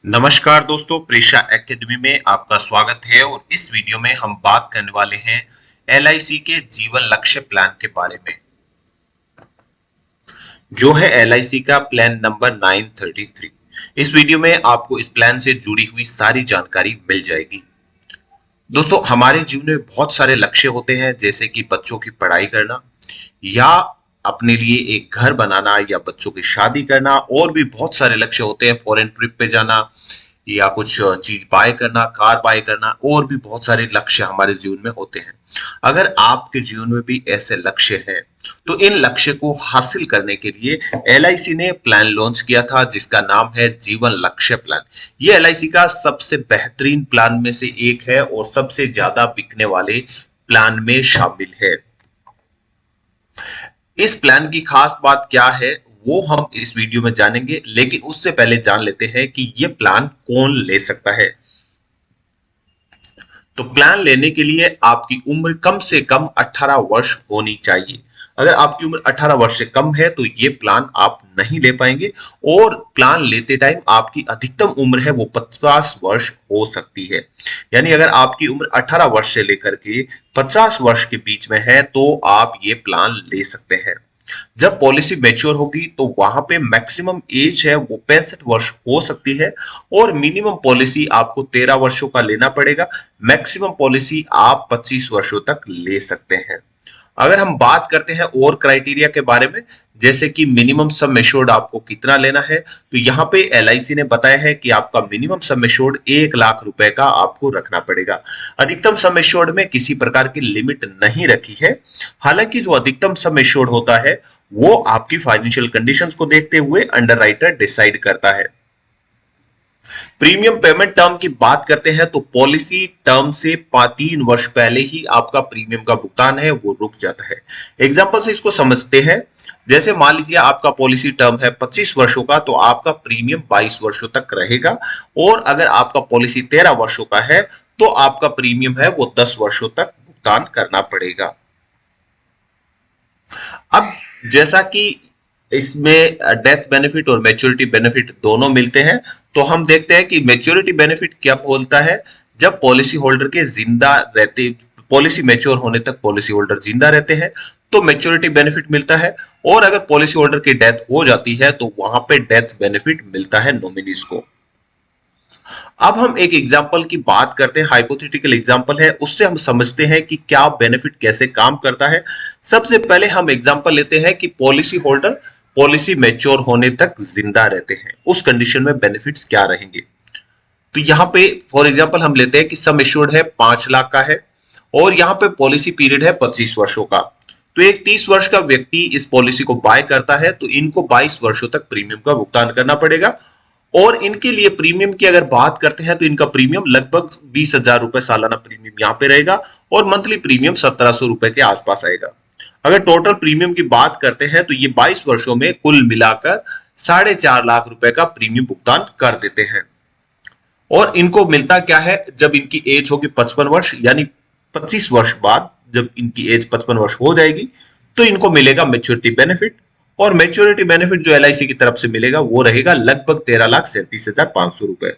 नमस्कार दोस्तों, प्रेशा एकेडमी में आपका स्वागत है। और इस वीडियो में हम बात करने वाले हैं एलआईसी के जीवन लक्ष्य प्लान के बारे में, जो है एलआईसी का प्लान नंबर 933। इस वीडियो में आपको इस प्लान से जुड़ी हुई सारी जानकारी मिल जाएगी। दोस्तों, हमारे जीवन में बहुत सारे लक्ष्य होते हैं, जैसे कि बच्चों की पढ़ाई करना या अपने लिए एक घर बनाना या बच्चों की शादी करना। और भी बहुत सारे लक्ष्य होते हैं, फॉरेन ट्रिप पे जाना या कुछ चीज बाय करना, कार बाय करना। और भी बहुत सारे लक्ष्य हमारे जीवन में होते हैं। अगर आपके जीवन में भी ऐसे लक्ष्य हैं, तो इन लक्ष्य को हासिल करने के लिए एलआईसी ने प्लान लॉन्च किया था, जिसका नाम है जीवन लक्ष्य प्लान। ये एलआईसी का सबसे बेहतरीन प्लान में से एक है और सबसे ज्यादा बिकने वाले प्लान में शामिल है। इस प्लान की खास बात क्या है, वो हम इस वीडियो में जानेंगे। लेकिन उससे पहले जान लेते हैं कि ये प्लान कौन ले सकता है। तो प्लान लेने के लिए आपकी उम्र कम से कम 18 वर्ष होनी चाहिए। अगर आपकी उम्र 18 वर्ष से कम है तो ये प्लान आप नहीं ले पाएंगे। और प्लान लेते टाइम आपकी अधिकतम उम्र है वो 50 वर्ष हो सकती है। यानी अगर आपकी उम्र 18 वर्ष से लेकर के 50 वर्ष के बीच में है तो आप ये प्लान ले सकते हैं। जब पॉलिसी मैच्योर होगी तो वहां पे मैक्सिमम एज है वो 65 वर्ष हो सकती है। और मिनिमम पॉलिसी आपको 13 वर्षों का लेना पड़ेगा। मैक्सिमम पॉलिसी आप 25 वर्षों तक ले सकते हैं। अगर हम बात करते हैं और क्राइटेरिया के बारे में, जैसे कि मिनिमम सम एश्योर्ड आपको कितना लेना है, तो यहाँ पे एलआईसी ने बताया है कि आपका मिनिमम सम एश्योर्ड 1 लाख रुपए का आपको रखना पड़ेगा। अधिकतम सम एश्योर्ड में किसी प्रकार की लिमिट नहीं रखी है। हालांकि जो अधिकतम सम एश्योर्ड होता है वो आपकी फाइनेंशियल कंडीशंस को देखते हुए अंडरराइटर डिसाइड करता है। प्रीमियम पेमेंट टर्म की बात करते हैं तो पॉलिसी टर्म से 3 वर्ष पहले ही आपका प्रीमियम का भुगतान है वो रुक जाता है। एग्जांपल से इसको समझते हैं। जैसे मान लीजिए आपका पॉलिसी टर्म है 25 वर्षों का, तो आपका प्रीमियम 22 वर्षों तक रहेगा। और अगर आपका पॉलिसी 13 वर्षों का है तो आपका प्रीमियम है वो 10 वर्षों तक भुगतान करना पड़ेगा। अब जैसा कि इसमें डेथ बेनिफिट और मैच्योरिटी बेनिफिट दोनों मिलते हैं, तो हम देखते हैं कि मैच्योरिटी बेनिफिट क्या बोलता है। जब पॉलिसी होल्डर के जिंदा रहते, पॉलिसी मैच्योर होने तक पॉलिसी होल्डर जिंदा रहते हैं तो मैच्योरिटी बेनिफिट मिलता है। और अगर पॉलिसी होल्डर की डेथ हो जाती है तो वहां पे डेथ बेनिफिट मिलता है नॉमिनीज को। अब हम एक एग्जाम्पल की बात करते हैं, हाइपोथेटिकल एग्जाम्पल है, उससे हम समझते हैं कि क्या बेनिफिट कैसे काम करता है। सबसे पहले हम एग्जाम्पल लेते हैं कि पॉलिसी होल्डर पॉलिसी मैच्योर होने तक जिंदा रहते हैं, उस कंडीशन में बेनिफिट्स क्या रहेंगे। तो यहाँ पे फॉर एग्जाम्पल हम लेते हैं कि सम एश्योर्ड है 5 लाख का है और यहाँ पे पॉलिसी पीरियड है 25 वर्षों का। तो एक 30 वर्ष का व्यक्ति इस पॉलिसी को बाय करता है तो इनको 22 वर्षों तक प्रीमियम का भुगतान करना पड़ेगा। और इनके लिए प्रीमियम की अगर बात करते हैं तो इनका प्रीमियम लगभग 20,000 रुपए सालाना प्रीमियम यहाँ पे रहेगा और मंथली प्रीमियम 1700 रुपए के आसपास आएगा। अगर टोटल प्रीमियम की बात करते हैं तो ये 22 वर्षों में कुल मिलाकर 4.5 लाख रुपए का प्रीमियम भुगतान कर देते हैं। और इनको मिलता क्या है, जब इनकी एज होगी 55 वर्ष, यानी 25 वर्ष बाद जब इनकी एज 55 वर्ष हो जाएगी तो इनको मिलेगा मेच्योरिटी बेनिफिट। और मेच्योरिटी बेनिफिट जो एलआईसी की तरफ से मिलेगा वो रहेगा लगभग 13,37,500 रुपए।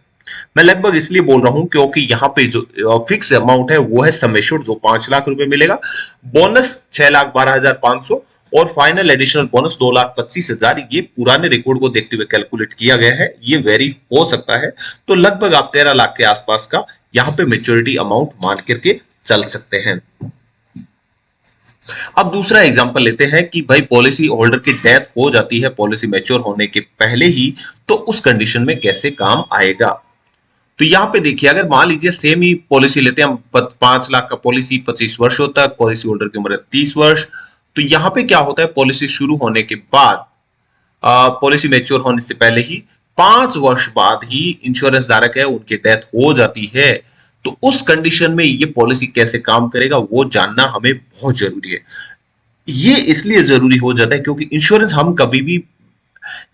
मैं लगभग इसलिए बोल रहा हूं क्योंकि यहाँ पे जो फिक्स अमाउंट है वो है सम एश्योर्ड जो 5 लाख रुपए मिलेगा, बोनस 6,12,500 और फाइनल एडिशनल बोनस 2,25,000। ये पुराने रिकॉर्ड को देखते हुए कैलकुलेट किया गया है, ये वेरी हो सकता है। तो लगभग आप 13 लाख के आसपास का यहाँ पे मेच्योरिटी अमाउंट मान करके चल सकते हैं। अब दूसरा एग्जांपल लेते हैं कि भाई पॉलिसी होल्डर की डेथ हो जाती है पॉलिसी मैच्योर होने के पहले ही, तो उस कंडीशन में कैसे काम आएगा। तो यहाँ पे देखिए, अगर मान लीजिए सेम ही पॉलिसी लेते हैं हम, 5 लाख का पॉलिसी 25 वर्षों तक, पॉलिसी होल्डर की उम्र 30 वर्ष। तो यहाँ पे क्या होता है, पॉलिसी शुरू होने के बाद पॉलिसी मैच्योर होने से पहले ही 5 वर्ष बाद ही इंश्योरेंस धारक है उनकी डेथ हो जाती है। तो उस कंडीशन में ये पॉलिसी कैसे काम करेगा वो जानना हमें बहुत जरूरी है। ये इसलिए जरूरी हो जाता है क्योंकि इंश्योरेंस हम कभी भी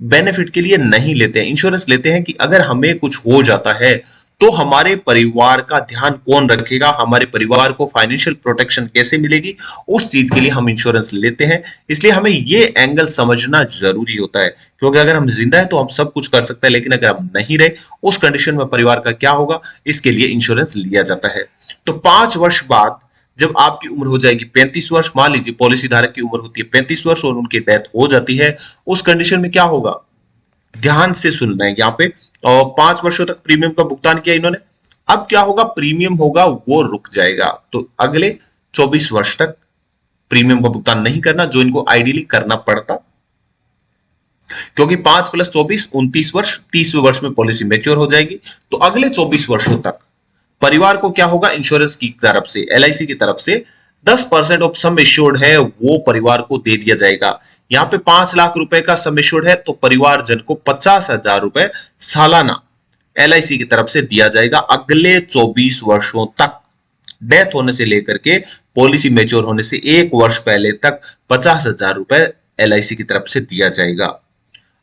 बेनिफिट के लिए नहीं लेते हैं। इंश्योरेंस लेते हैं कि अगर हमें कुछ हो जाता है तो हमारे परिवार का ध्यान कौन रखेगा, हमारे परिवार को फाइनेंशियल प्रोटेक्शन कैसे मिलेगी, उस चीज के लिए हम इंश्योरेंस लेते हैं। इसलिए हमें ये एंगल समझना जरूरी होता है, क्योंकि अगर हम जिंदा है तो हम सब कुछ कर सकते हैं, लेकिन अगर हम नहीं रहे उस कंडीशन में परिवार का क्या होगा, इसके लिए इंश्योरेंस लिया जाता है। तो 5 वर्ष बाद जब आपकी उम्र हो जाएगी 35 वर्ष, मान लीजिए पॉलिसी धारक की उम्र होती है 35 वर्ष और उनकी डेथ हो जाती है, उस कंडीशन में क्या होगा, ध्यान से सुनना है यहाँ पे। और 5 वर्षों तक प्रीमियम का भुगतान किया इन्होंने, अब क्या होगा, प्रीमियम होगा वो रुक जाएगा। तो अगले 24 वर्ष तक प्रीमियम का भुगतान नहीं करना, जो इनको आइडियली करना पड़ता, क्योंकि 5 + 24 29 वर्ष, 30वें वर्ष में पॉलिसी मैच्योर हो जाएगी। तो अगले 24 वर्षों तक परिवार को क्या होगा, इंश्योरेंस की तरफ से, एलआईसी की तरफ से 10% ऑफ सम एश्योर्ड है वो परिवार को दे दिया जाएगा। यहाँ पे 5 लाख रुपए का सम एश्योर्ड है तो परिवारजन को 50,000 रुपए सालाना एलआईसी की तरफ से दिया जाएगा अगले 24 वर्षों तक। डेथ होने से लेकर के पॉलिसी मेच्योर होने से 1 वर्ष पहले तक 50,000 रुपए एलआईसी की तरफ से दिया जाएगा।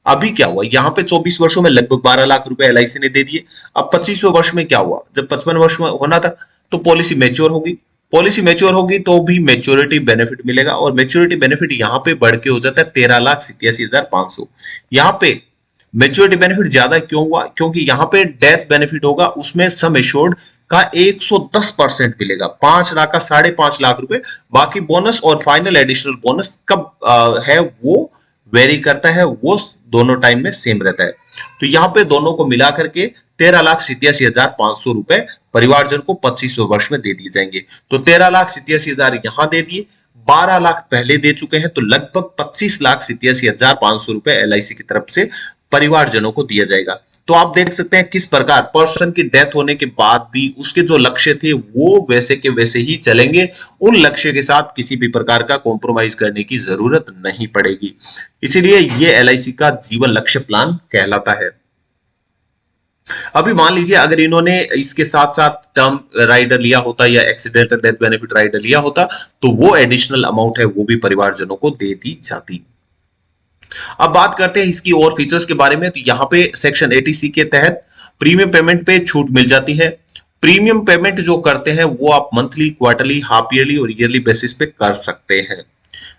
अभी क्या हुआ, यहाँ पे 24 वर्षों में लगभग 12 लाख रुपए एलआईसी ने दे दिए। अब 25वें वर्ष में क्या हुआ, जब 55 वर्ष में होना था तो पॉलिसी मैच्योर होगी। पॉलिसी मैच्योर होगी तो भी मैच्योरिटी बेनिफिट मिलेगा, और मैच्योरिटी बेनिफिट यहाँ पे बढ़ के हो जाता है 13,87,500। यहाँ पे मैच्योरिटी बेनिफिट ज्यादा क्यों हुआ, क्योंकि यहाँ पे डेथ बेनिफिट होगा, उसमें सम एश्योर्ड का 110% मिलेगा, 5 लाख का 5.5 लाख रुपए। बाकी बोनस और फाइनल एडिशनल बोनस कब है वो वेरी करता है, वो दोनों टाइम में सेम रहता है। तो यहाँ पे दोनों को मिला करके 13,87,500 रुपए परिवारजन को 25वें वर्ष में दे दिए जाएंगे। तो 13,87,000 यहां दे दिए, 12 लाख पहले दे चुके हैं, तो लगभग 25,87,500 रुपए एलआईसी की तरफ से परिवारजनों को दिया जाएगा। तो आप देख सकते हैं किस प्रकार पर्सन की डेथ होने के बाद भी उसके जो लक्ष्य थे वो वैसे के वैसे ही चलेंगे, उन लक्ष्य के साथ किसी भी प्रकार का कॉम्प्रोमाइज करने की जरूरत नहीं पड़ेगी। इसीलिए ये एलआईसी का जीवन लक्ष्य प्लान कहलाता है। अभी मान लीजिए अगर इन्होंने इसके साथ साथ टर्म राइडर लिया होता या एक्सीडेंटल डेथ बेनिफिट राइडर लिया होता, तो वो एडिशनल अमाउंट है वो भी परिवारजनों को दे दी जाती। अब बात करते हैं इसकी और फीचर्स के बारे में। तो यहाँ पे सेक्शन 80C के तहत प्रीमियम पेमेंट पे छूट मिल जाती है। प्रीमियम पेमेंट जो करते हैं वो आप मंथली, क्वार्टरली, हाफ ईयरली और ईयरली बेसिस पे कर सकते हैं।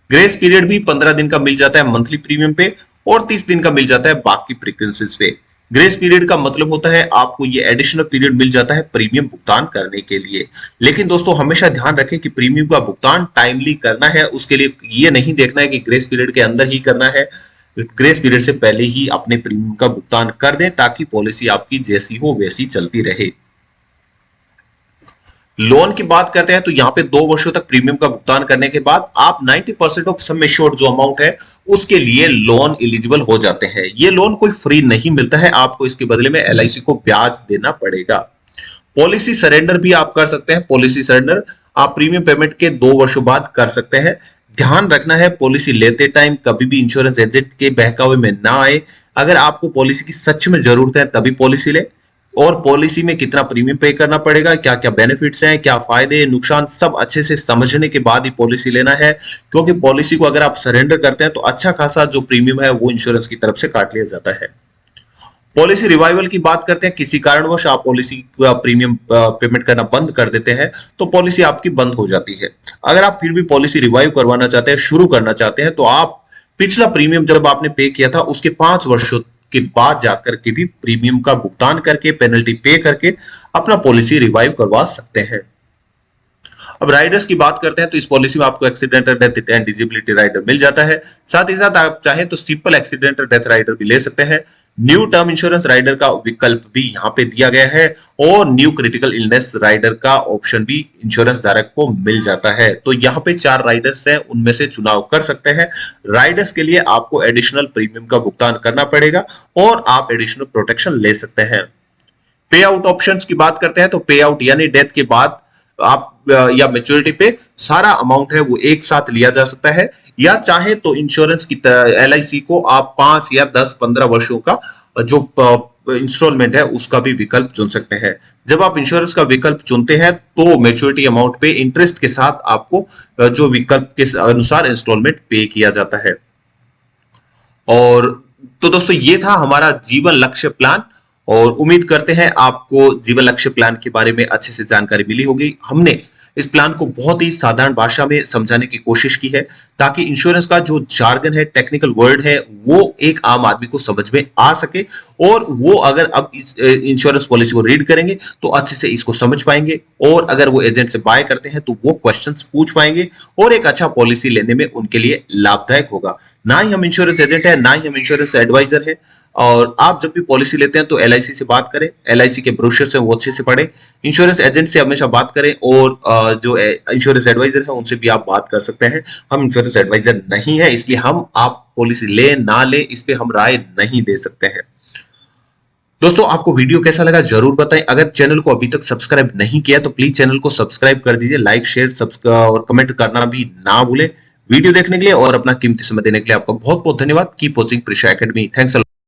ग्रेस पीरियड भी 15 दिन का मिल जाता है मंथली प्रीमियम पे, और 30 दिन का मिल जाता है बाकी फ्रीक्वेंसीज पे। ग्रेस पीरियड का मतलब होता है आपको ये एडिशनल पीरियड मिल जाता है प्रीमियम भुगतान करने के लिए। लेकिन दोस्तों हमेशा ध्यान रखें कि प्रीमियम का भुगतान टाइमली करना है, उसके लिए ये नहीं देखना है कि ग्रेस पीरियड के अंदर ही करना है। ग्रेस पीरियड से पहले ही अपने प्रीमियम का भुगतान कर दें ताकि पॉलिसी आपकी जैसी हो वैसी चलती रहे। लोन की बात करते हैं तो यहाँ पे 2 वर्षों तक प्रीमियम का भुगतान करने के बाद आप 90% ऑफ सम एश्योर्ड जो अमाउंट है उसके लिए लोन एलिजिबल हो जाते हैं। ये लोन कोई फ्री नहीं मिलता है, आपको इसके बदले में एलआईसी को ब्याज देना पड़ेगा। पॉलिसी सरेंडर भी आप कर सकते हैं। पॉलिसी सरेंडर आप प्रीमियम पेमेंट के 2 वर्षों बाद कर सकते हैं। ध्यान रखना है पॉलिसी लेते टाइम कभी भी इंश्योरेंस एजेंट के बहकावे में ना आए। अगर आपको पॉलिसी की सच में जरूरत है तभी पॉलिसी ले, और पॉलिसी में कितना प्रीमियम पे करना पड़ेगा, क्या क्या बेनिफिट्स हैं, क्या फायदे नुकसान, सब अच्छे से समझने के बाद ही पॉलिसी लेना है। क्योंकि पॉलिसी को अगर आप सरेंडर करते हैं तो अच्छा खासा जो प्रीमियम है वो इंश्योरेंस की तरफ से काट लिया जाता है। पॉलिसी रिवाइवल की बात करते हैं, किसी कारणवश आप पॉलिसी का प्रीमियम पेमेंट करना बंद कर देते हैं तो पॉलिसी आपकी बंद हो जाती है। अगर आप फिर भी पॉलिसी रिवाइव करवाना चाहते हैं, शुरू करना चाहते हैं, तो आप पिछला प्रीमियम जब आपने पे किया था उसके 5 वर्षों के बाद जाकर के भी प्रीमियम का भुगतान करके, पेनल्टी पे करके अपना पॉलिसी रिवाइव करवा सकते हैं। अब राइडर्स की बात करते हैं तो इस पॉलिसी में आपको accidental death and disability rider मिल जाता है। साथ ही साथ आप चाहें तो सिंपल एक्सीडेंटल डेथ राइडर भी ले सकते हैं। न्यू टर्म इंश्योरेंस राइडर का विकल्प भी यहाँ पे दिया गया है, और न्यू क्रिटिकल इलनेस राइडर का ऑप्शन भी इंश्योरेंस धारक को मिल जाता है। तो यहाँ पे 4 राइडर्स हैं, उनमें से चुनाव कर सकते हैं। राइडर्स के लिए आपको एडिशनल प्रीमियम का भुगतान करना पड़ेगा और आप एडिशनल प्रोटेक्शन ले सकते हैं। पे आउट ऑप्शंस की बात करते हैं तो पे आउट यानी डेथ के बाद आप या मैच्योरिटी पे सारा अमाउंट है वो एक साथ लिया जा सकता है, या चाहे तो इंश्योरेंस की एलआईसी को आप 5 या 10, 15 वर्षों का जो इंस्टॉलमेंट है उसका भी विकल्प चुन सकते हैं। जब आप इंश्योरेंस का विकल्प चुनते हैं तो मैच्योरिटी अमाउंट पे इंटरेस्ट के साथ आपको जो विकल्प के अनुसार इंस्टॉलमेंट पे किया जाता है। और तो दोस्तों ये था हमारा जीवन लक्ष्य प्लान, और उम्मीद करते हैं आपको जीवन लक्ष्य प्लान के बारे में अच्छे से जानकारी मिली होगी। हमने इस प्लान को बहुत ही साधारण भाषा में समझाने की कोशिश की है ताकि इंश्योरेंस का जो जार्गन है, टेक्निकल वर्ड है, वो एक आम आदमी को समझ में आ सके और वो अगर अब इस इंश्योरेंस पॉलिसी को रीड करेंगे तो अच्छे से इसको समझ पाएंगे और अगर वो एजेंट से बाय करते हैं तो वो क्वेश्चंस पूछ पाएंगे और एक अच्छा पॉलिसी लेने में उनके लिए लाभदायक होगा। ना ही हम इंश्योरेंस एजेंट है, ना ही हम इंश्योरेंस एडवाइजर है। और आप जब भी पॉलिसी लेते हैं तो एलआईसी से बात करें, एलआईसी के ब्रोशर से वो अच्छे से पढ़ें, इंश्योरेंस एजेंट से हमेशा बात करें और जो इंश्योरेंस एडवाइजर है उनसे भी आप बात कर सकते हैं। हम इंश्योरेंस एडवाइजर नहीं है, इसलिए हम आप पॉलिसी ले ना ले इस पे हम राय नहीं दे सकते हैं। दोस्तों, आपको वीडियो कैसा लगा जरूर बताएं। अगर चैनल को अभी तक सब्सक्राइब नहीं किया तो प्लीज चैनल को सब्सक्राइब कर दीजिए। लाइक, शेयर, सब्सक्राइब और कमेंट करना भी ना भूलें। वीडियो देखने के लिए और अपना कीमती समय देने के लिए आपका बहुत बहुत धन्यवाद। Keep watching Prisha academy. Thanks.